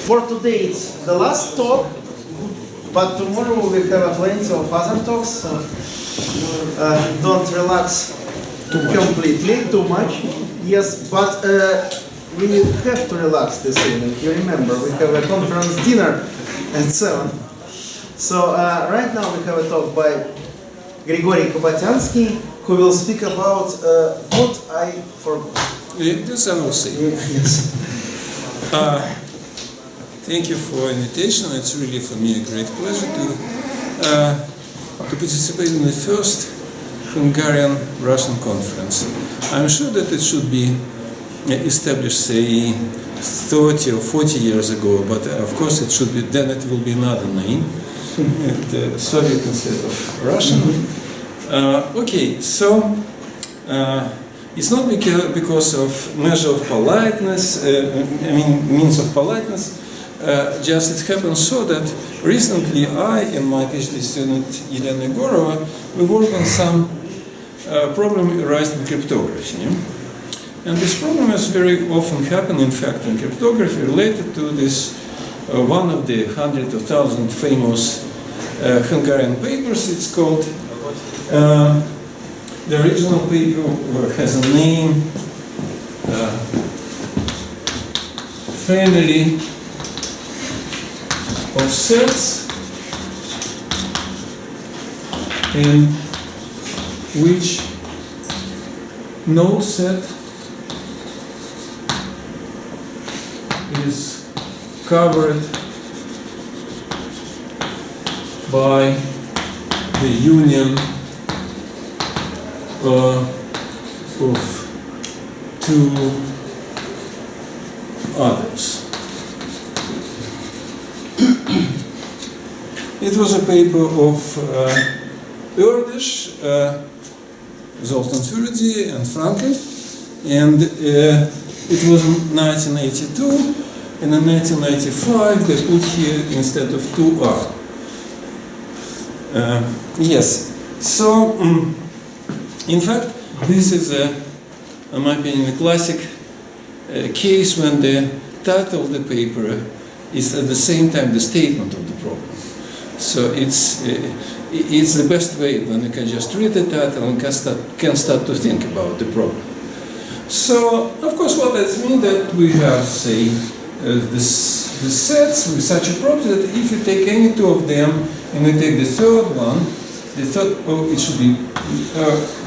For today, it's the last talk, but tomorrow we have plenty of other talks, so don't relax completely, too much. Yes, but we have to relax this evening. You remember, we have a conference dinner at 7. So right now we have a talk by Grigory Kabatiansky, who will speak about what I forgot. This I will say. Yes. Thank you for invitation. It's really for me a great pleasure to participate in the first Hungarian-Russian conference. I'm sure that it should be established, say, 30 or 40 years ago, but of course it should be, then it will be another name, Soviet instead of Russian. Okay, so it's not because of measure of politeness, means of politeness. Just it happens so that recently I and my PhD student Elena Egorova, we work on some problem arising in cryptography. And this problem has very often happened, in fact, in cryptography related to this one of the 100 or 1,000 famous Hungarian papers. It's called, the original paper has a name, family of sets in which no set is covered by the union of two others. It was a paper of Erdős, Zoltán Füredi, and Frankel, and it was in 1982, and in 1995 they put here instead of 2R. Yes, so in fact this is, in my opinion, a classic case when the title of the paper is at the same time the statement of the problem. So it's the best way when you can just read the title and can start to think about the problem. So, of course, what does it mean? That we have, say, the sets with such a property that if you take any two of them and you take the third one, it should be,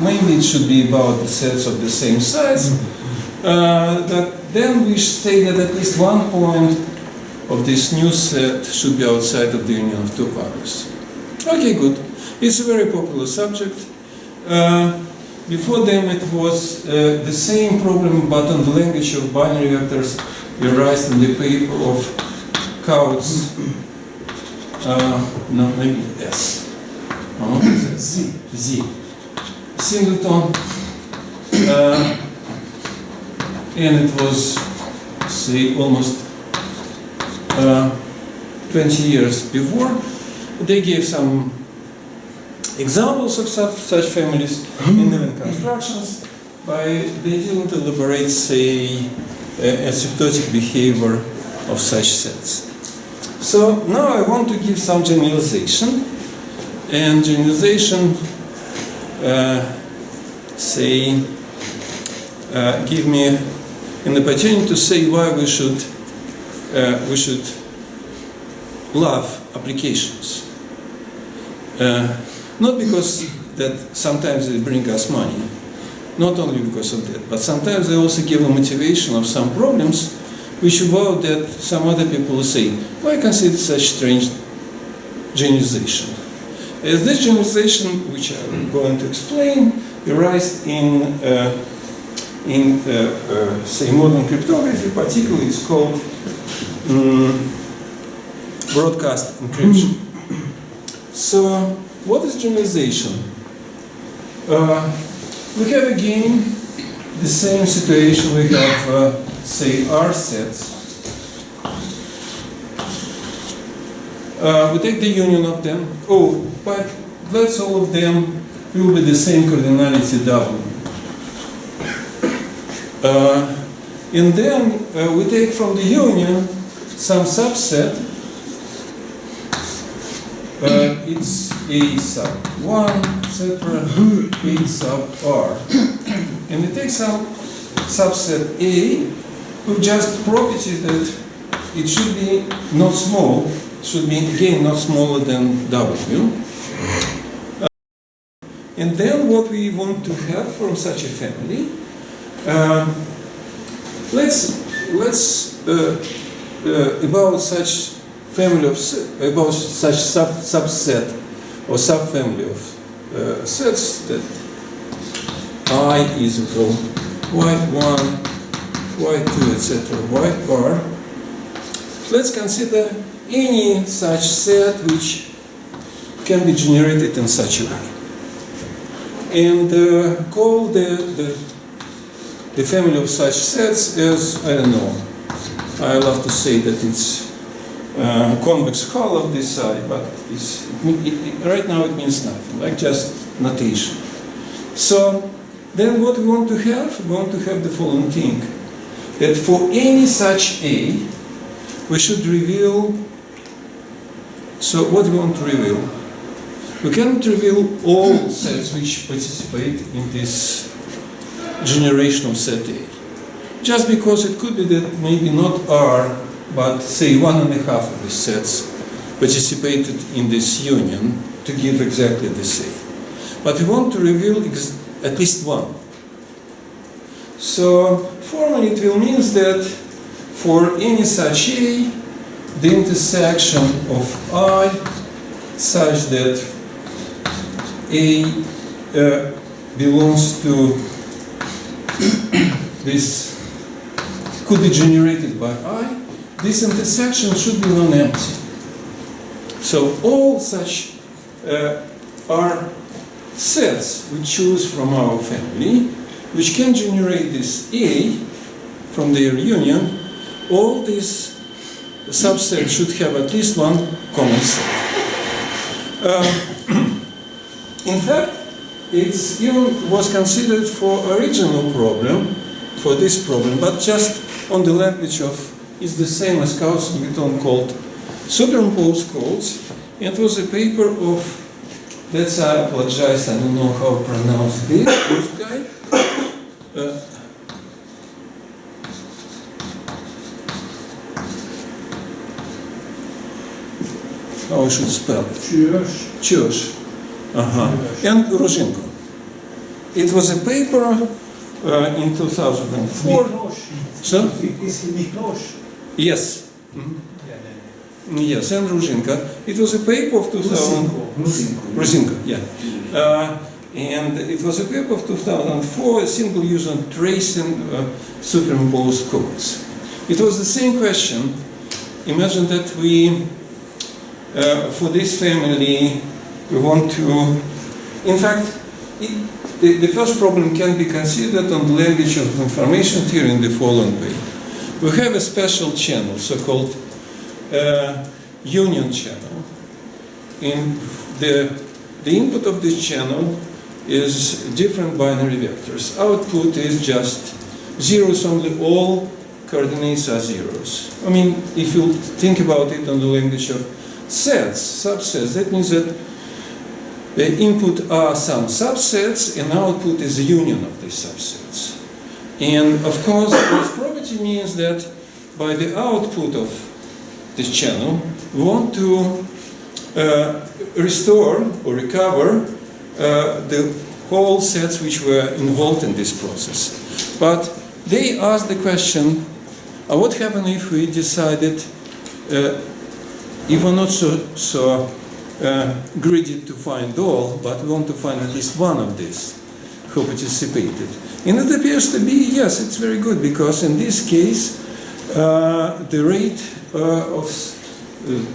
mainly it should be about the sets of the same size, that then we say that at least one point of this new set should be outside of the union of two others. Okay, good. It's a very popular subject. Before them it was the same problem, but on the language of binary vectors arised in the paper of Kautz, no, maybe S. Z. Singleton. And it was, say, almost 20 years before. They gave some examples of such families in the constructions, but they didn't elaborate, say, asymptotic behavior of such sets. So now I want to give some generalization, and generalization, give me an opportunity to say why we should love applications. Not because that sometimes they bring us money, not only because of that, but sometimes they also give a motivation of some problems which about that some other people will say, why consider such strange generalization? As this generalization, which I'm going to explain, arises in say, modern cryptography, particularly it's called broadcast encryption. So, what is generalization? We have again the same situation. We have, say, R sets. We take the union of them. Oh, but let's all of them will be the same cardinality W. And then we take from the union some subset, it's A sub 1, etc., A sub R. And we take some subset A with just property that it should be not small, should be again not smaller than W. And then what we want to have from such a family, about such family of about such subset or subfamily of sets that I is equal y1, y2, etc., yr. Let's consider any such set which can be generated in such a way, and call the family of such sets as, I don't know, I love to say that it's convex hull of this side, but right now it means nothing, like just notation. So then what we want to have? We want to have the following thing, that for any such A, we should reveal, so what we want to reveal? We cannot reveal all sets which participate in this generation of set A. Just because it could be that maybe not R, but say 1.5 of the sets participated in this union to give exactly the same. But we want to reveal at least one. So formally it will mean that for any such A, the intersection of I such that A belongs to this, could be generated by I, this intersection should be non-empty. So all such are sets we choose from our family, which can generate this A from their union. All these subsets should have at least one common set. In fact, it even was considered for original problem, for this problem, but just on the language of, it's the same as Kabatiansky called superimposed codes. It was a paper of, that's, I apologize, I don't know how to pronounce this guy. How I should spell it? Church. And Rozhenko. It was a paper in 2004. So? Yes. Yes, and Rozhenko. It was a paper of 2000. Rozhenko, yeah. And it was a paper of 2004, a single user tracing superimposed codes. It was the same question. Imagine that we, for this family, we want to, in fact, the first problem can be considered on the language of information theory in the following way. We have a special channel, so-called union channel. And the input of this channel is different binary vectors. Output is just zeros only, all coordinates are zeros. I mean, if you think about it on the language of sets, subsets, that means that the input are some subsets and output is the union of these subsets. And of course, this property means that by the output of this channel, we want to restore or recover the whole sets which were involved in this process. But they asked the question, what happens if we decided, if we're not so greedy to find all, but we want to find at least one of these who participated. And it appears to be, yes, it's very good, because in this case, the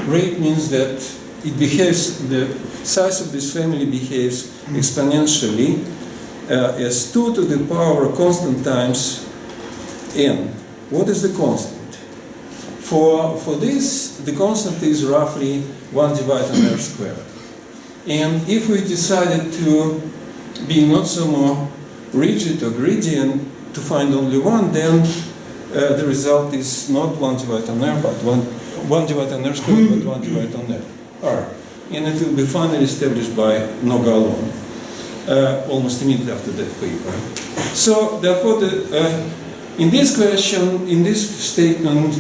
rate means that it behaves, the size of this family behaves exponentially as 2 to the power constant times n. What is the constant? For this, the constant is roughly 1 divided on r squared. And if we decided to be not so more rigid or greedy and to find only one, then the result is not 1 divided on R, but 1 divided on R squared, but 1 divided on R. And it will be finally established by Noga alone, almost immediately after that paper. So therefore, in this question, in this statement,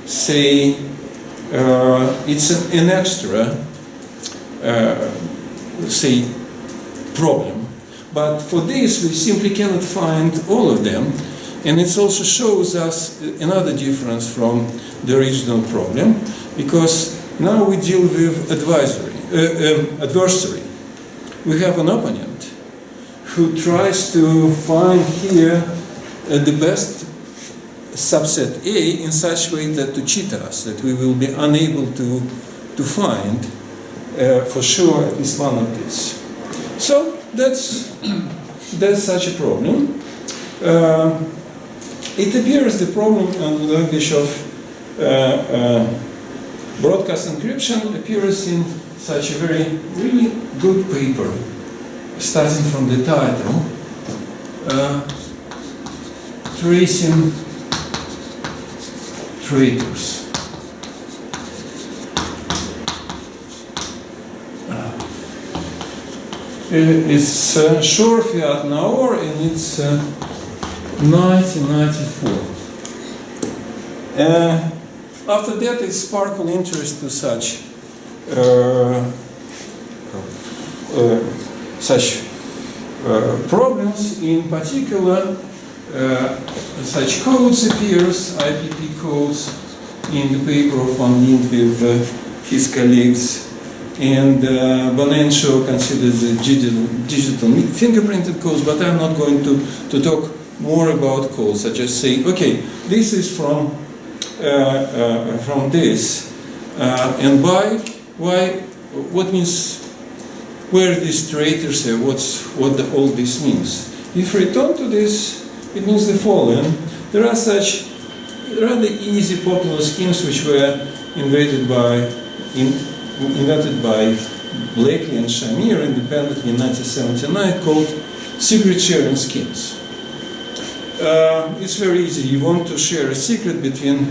say it's an extra, say, problem. But for this, we simply cannot find all of them. And it also shows us another difference from the original problem, because now we deal with adversary. We have an opponent who tries to find here the best subset A in such a way that to cheat us, that we will be unable to find for sure at least one of these. So that's such a problem. It appears the problem in the language of broadcast encryption appears in such a really good paper, starting from the title, Tracing Traitors. It's Shore Fiat Naor, and it's 1994. After that, it sparkled interest to such problems. In particular, such codes appears, IPP codes, in the paper of Van Lint with his colleagues. And Bonencho considers the digital fingerprinted codes, but I'm not going to talk more about codes. I just say, okay, this is from this, and what means, where these traitors are, what all this means. If we return to this, it means the following. There are such rather easy popular schemes which were invented by Blakely and Shamir independently in 1979, called secret sharing schemes. It's very easy. You want to share a secret between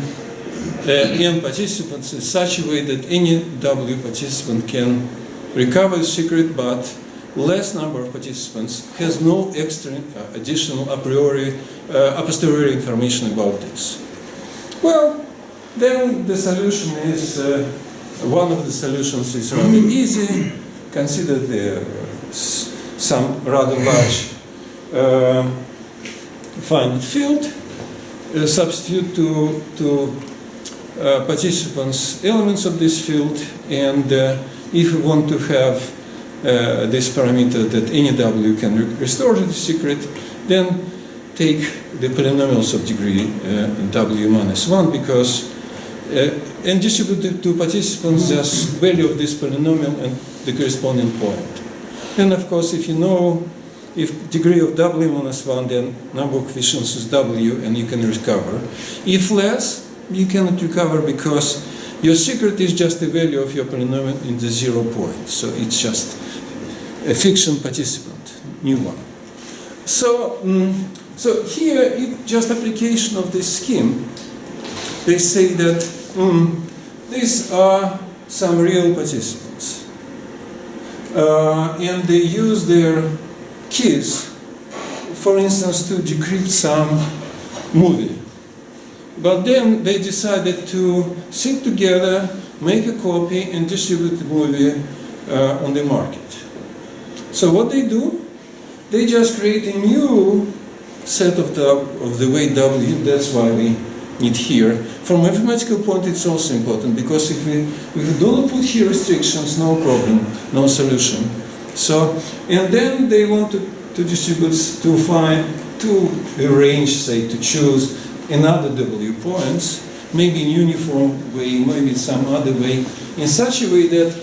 n participants in such a way that any W participant can recover the secret, but less number of participants has no extra additional a posteriori information about this. Well, then the solution is, one of the solutions is rather easy. Consider some rather large finite field, substitute to participants elements of this field, and if we want to have this parameter that any W can restore to the secret, then take the polynomials of degree W minus 1, because and distribute it to participants just value of this polynomial and the corresponding point. And of course, if you know, if degree of W minus 1, then number of coefficients is W, and you can recover. If less, you cannot recover because your secret is just the value of your polynomial in the 0 point. So it's just a fiction participant, new one. So, so here, just application of this scheme. They say that these are some real participants. And they use their keys, for instance, to decrypt some movie. But then they decided to sit together, make a copy, and distribute the movie on the market. So what they do, they just create a new set of the weight W. That's why we need here. From a mathematical point, it's also important, because if we do not put here restrictions, no problem, no solution. So, and then they want to distribute, to arrange, say, to choose another W points, maybe in uniform way, maybe some other way, in such a way that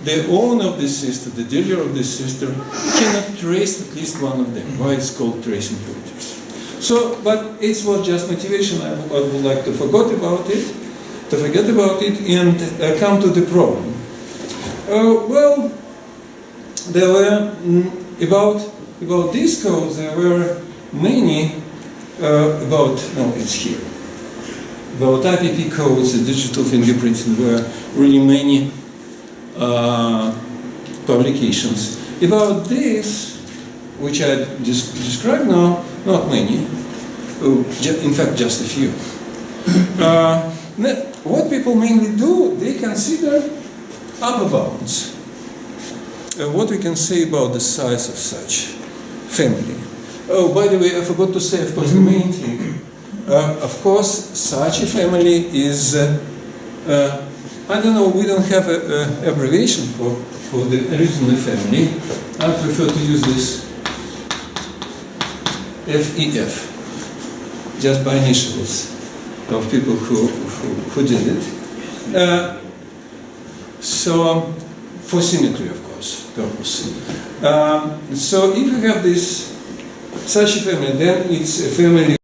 the owner of the system, the dealer of the system, cannot trace at least one of them. Why it's called tracing traitors. So, but it was just motivation. I would like to forget about it, and come to the problem. Well, there were about these codes. There were many about, no, it's here. About IPP codes, the digital fingerprinting, were really many publications. About this, which I describe now, not many. In fact, just a few. What people mainly do, they consider upper bounds. What we can say about the size of such family. Oh, by the way, I forgot to say, of course, the main thing. Of course, such a family is, I don't know, we don't have an abbreviation for the original family. I prefer to use this FEF, just by initials of people who did it. So, for symmetry, of course, purpose. So, if you have this such a family, then it's a family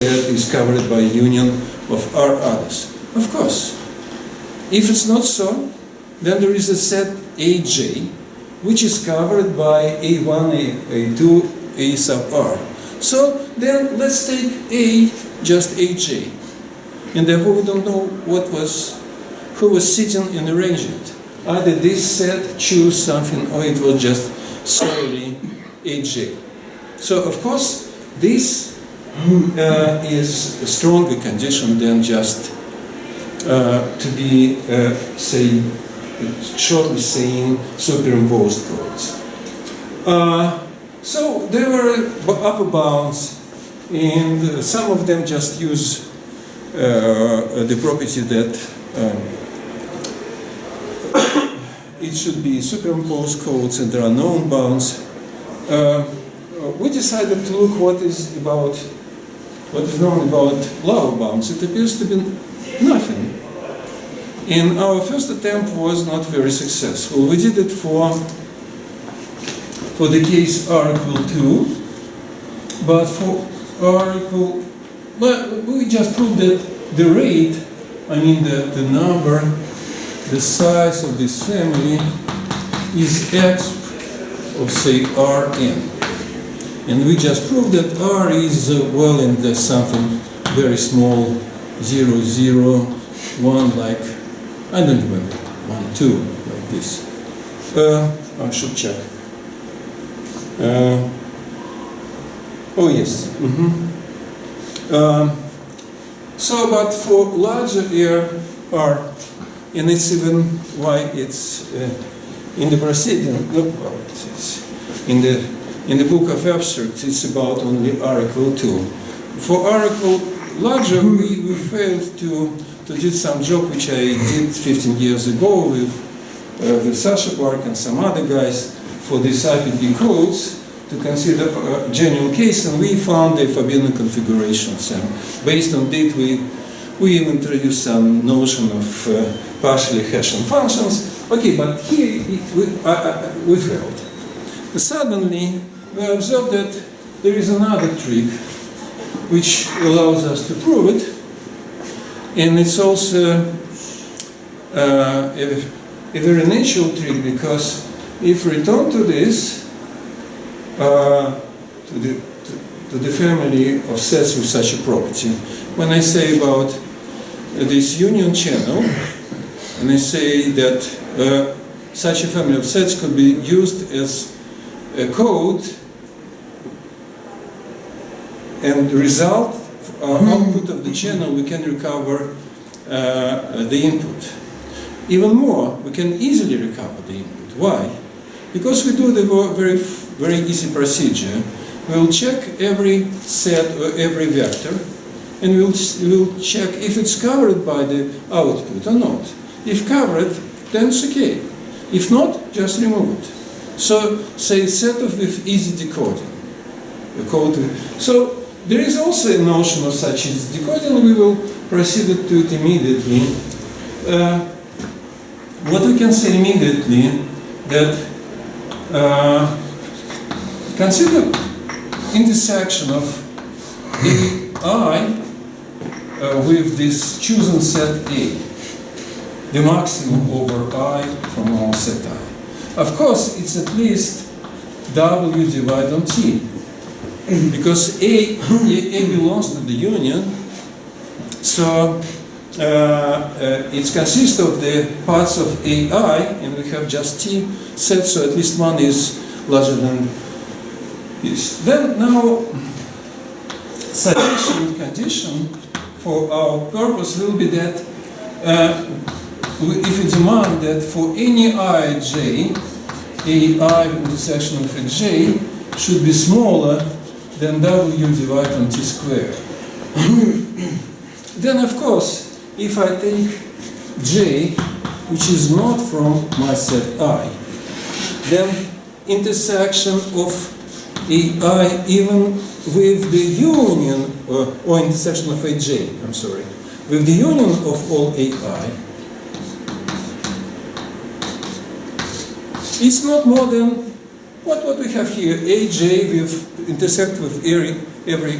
that is covered by a union of R others. Of course. If it's not so, then there is a set AJ, which is covered by A1, A2, A sub R. So then let's take A, just AJ. And therefore we don't know who was sitting and arranging it. Either this set choose something or it was just solely AJ. So of course this is a stronger condition than just to be, say, shortly saying superimposed codes. So there were upper bounds, and some of them just use the property that it should be superimposed codes and there are known bounds. We decided to look what is known about lower bounds. It appears to be nothing. And our first attempt was not very successful. We did it for the case R equal 2, but for R equal, well, we just proved that the rate, I mean the number, the size of this family is x of, say, Rn. And we just proved that R is, well, in the something very small, 0, 0, 1, like, I don't remember, 1, 2, like this. I should check. Oh, yes. So, but for larger R, and it's even why it's in the proceeding, look, well, it's in the book of abstracts, it's about only R equal 2. For R equal larger, we failed to do some job which I did 15 years ago with Sasha Bark and some other guys for these IPD codes to consider a genuine case, and we found the forbidden configurations. And based on that, we introduced some notion of partially hashing functions. Okay, but here we failed. Suddenly, we observed that there is another trick which allows us to prove it, and it's also a very natural trick, because if we return to this, to the family of sets with such a property, when I say about this union channel, and I say that such a family of sets could be used as a code, and the result, output of the channel, we can recover the input. Even more, we can easily recover the input. Why? Because we do the very easy procedure. We'll check every set or every vector, and we'll check if it's covered by the output or not. If covered, then it's okay. If not, just remove it. So, say set of with easy decoding. So, there is also a notion of such as decoding. We will proceed to it immediately. What we can say immediately, that consider intersection of AI with this chosen set A, the maximum over I from our set I. Of course, it's at least W divided on T. because A belongs to the union, so it consists of the parts of AI, and we have just T sets, so at least one is larger than this. Then now, sufficient condition for our purpose will be that if we demand that for any ij, AI intersection of J should be smaller than W divided on T squared. Then of course, if I take J, which is not from my set I, then intersection of AI even with the union, or intersection of AJ, I'm sorry, with the union of all AI, it's not more than what we have here, AJ with intersect with every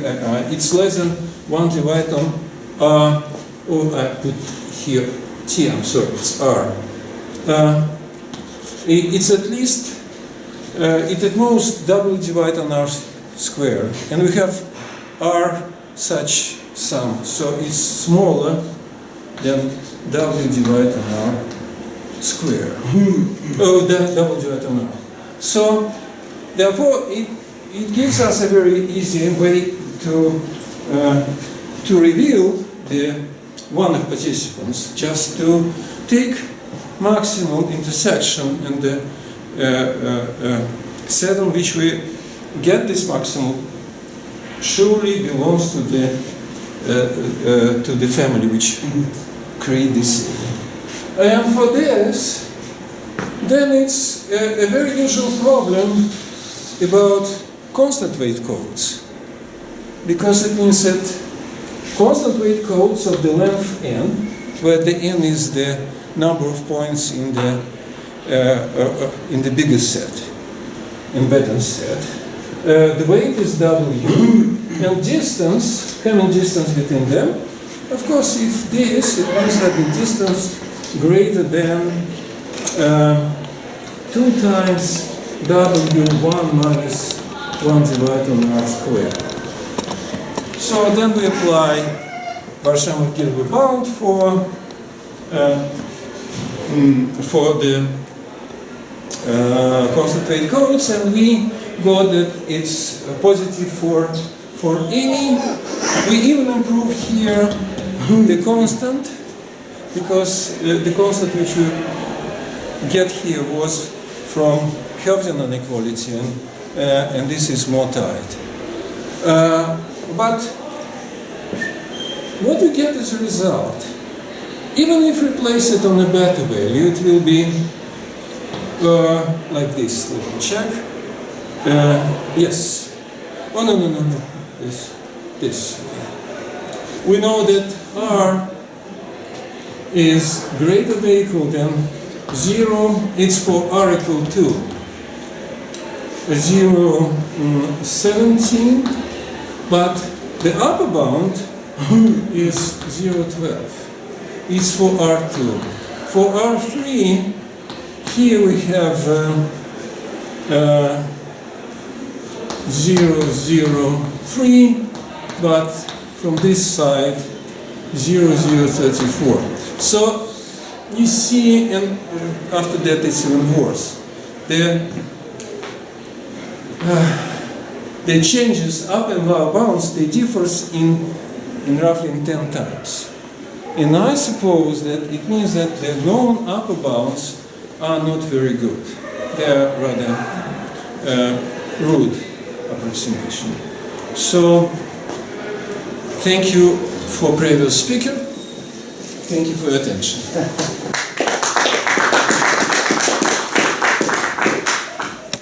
AI. It's less than 1 divided on R, or I put here T, I'm sorry, it's R. It's at least, it at most W divided on R square, and we have R such sum, so it's smaller than W divided on R square. Oh, then W divided on R. So, therefore, it gives us a very easy way to reveal the one of participants, just to take maximum intersection and the set on which we get this maximum surely belongs to the family which create this. And for this, then it's a very usual problem about constant weight codes, because it means that constant weight codes of the length n, where the n is the number of points in the biggest set, embedded set. The weight is W, and distance, common distance between them. Of course, if this, it means that the distance greater than 2 times W1 minus 1 divided on R squared. So then we apply Varsham-Kirby bound for the constant weight codes, and we got that it's positive for any. We even improve here the constant, because the constant which we get here was from Hertzian inequality, and this is more tight. But what we get as a result, even if we place it on a beta value, it will be like this. Let me check. Yes. Oh, no. This. We know that R is greater than or equal than 0. It's for R equal to 0.17, but the upper bound is 0.12. It's for R2. For R3, here we have 0.003, but from this side 0.034. So you see, and after that it's even worse. The changes up and lower bounds, they differ in roughly 10 times. And I suppose that it means that the known upper bounds are not very good. They are rather rude approximation. So, thank you for previous speaker. Thank you for your attention.